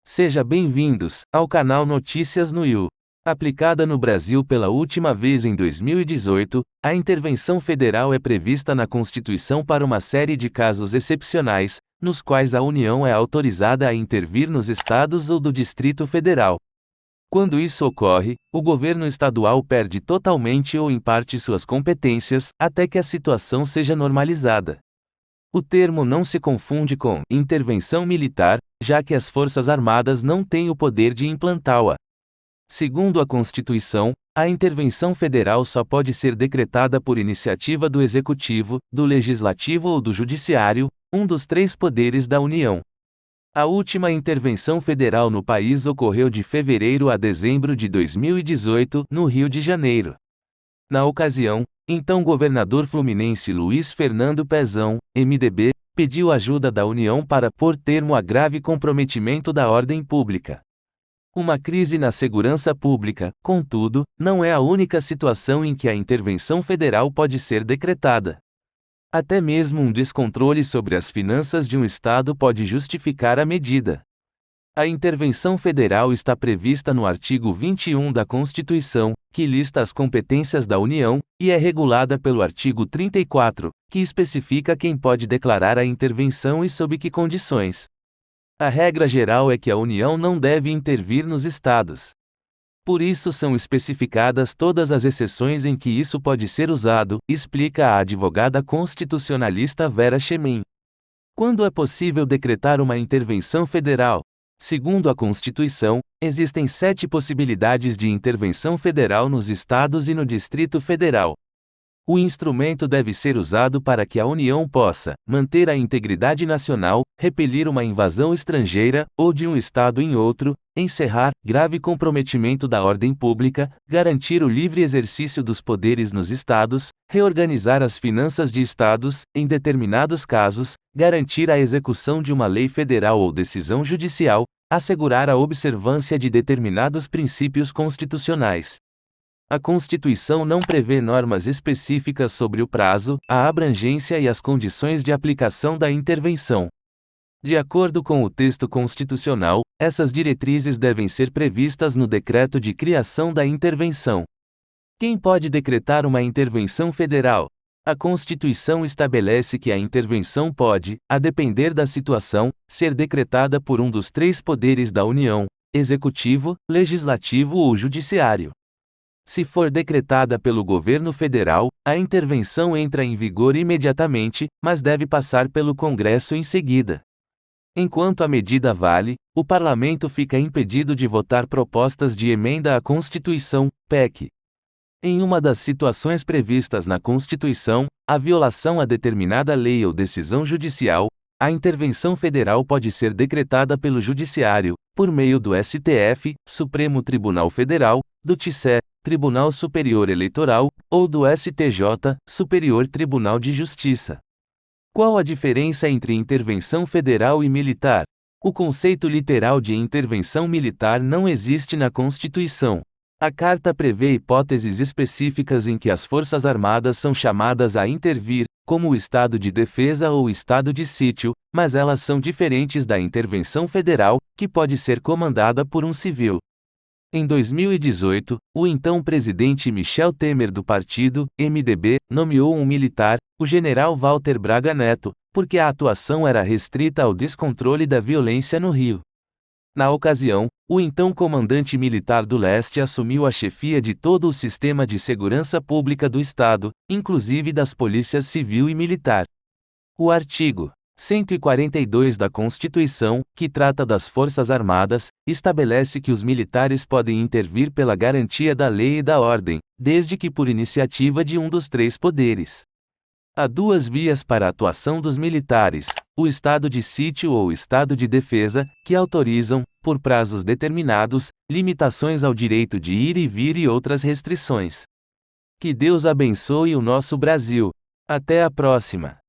Seja bem-vindos ao canal Notícias no IU. Aplicada no Brasil pela última vez em 2018, a intervenção federal é prevista na Constituição para uma série de casos excepcionais, nos quais a União é autorizada a intervir nos estados ou do Distrito Federal. Quando isso ocorre, o governo estadual perde totalmente ou em parte suas competências, até que a situação seja normalizada. O termo não se confunde com intervenção militar, já que as Forças Armadas não têm o poder de implantá-la. Segundo a Constituição, a intervenção federal só pode ser decretada por iniciativa do Executivo, do Legislativo ou do Judiciário, um dos três poderes da União. A última intervenção federal no país ocorreu de fevereiro a dezembro de 2018, no Rio de Janeiro. Na ocasião, então governador fluminense Luiz Fernando Pezão, MDB, pediu ajuda da União para pôr termo a grave comprometimento da ordem pública. Uma crise na segurança pública, contudo, não é a única situação em que a intervenção federal pode ser decretada. Até mesmo um descontrole sobre as finanças de um estado pode justificar a medida. A intervenção federal está prevista no artigo 21 da Constituição, que lista as competências da União, e é regulada pelo artigo 34, que especifica quem pode declarar a intervenção e sob que condições. A regra geral é que a União não deve intervir nos estados. Por isso são especificadas todas as exceções em que isso pode ser usado, explica a advogada constitucionalista Vera Chemin. Quando é possível decretar uma intervenção federal? Segundo a Constituição, existem 7 possibilidades de intervenção federal nos estados e no Distrito Federal. O instrumento deve ser usado para que a União possa manter a integridade nacional, repelir uma invasão estrangeira, ou de um estado em outro, encerrar grave comprometimento da ordem pública, garantir o livre exercício dos poderes nos estados, reorganizar as finanças de estados, em determinados casos, garantir a execução de uma lei federal ou decisão judicial, assegurar a observância de determinados princípios constitucionais. A Constituição não prevê normas específicas sobre o prazo, a abrangência e as condições de aplicação da intervenção. De acordo com o texto constitucional, essas diretrizes devem ser previstas no decreto de criação da intervenção. Quem pode decretar uma intervenção federal? A Constituição estabelece que a intervenção pode, a depender da situação, ser decretada por um dos três poderes da União: Executivo, Legislativo ou Judiciário. Se for decretada pelo governo federal, a intervenção entra em vigor imediatamente, mas deve passar pelo Congresso em seguida. Enquanto a medida vale, o Parlamento fica impedido de votar propostas de emenda à Constituição, PEC. Em uma das situações previstas na Constituição, a violação a determinada lei ou decisão judicial, a intervenção federal pode ser decretada pelo Judiciário, por meio do STF, Supremo Tribunal Federal, do TSE, Tribunal Superior Eleitoral, ou do STJ, Superior Tribunal de Justiça. Qual a diferença entre intervenção federal e militar? O conceito literal de intervenção militar não existe na Constituição. A Carta prevê hipóteses específicas em que as Forças Armadas são chamadas a intervir, como o estado de defesa ou estado de sítio, mas elas são diferentes da intervenção federal, que pode ser comandada por um civil. Em 2018, o então presidente Michel Temer do partido, MDB, nomeou um militar, o general Walter Braga Neto, porque a atuação era restrita ao descontrole da violência no Rio. Na ocasião, o então comandante militar do leste assumiu a chefia de todo o sistema de segurança pública do Estado, inclusive das polícias civil e militar. O artigo 142 da Constituição, que trata das Forças Armadas, estabelece que os militares podem intervir pela garantia da lei e da ordem, desde que por iniciativa de um dos três poderes. Há duas vias para a atuação dos militares: o estado de sítio ou estado de defesa, que autorizam, por prazos determinados, limitações ao direito de ir e vir e outras restrições. Que Deus abençoe o nosso Brasil. Até a próxima.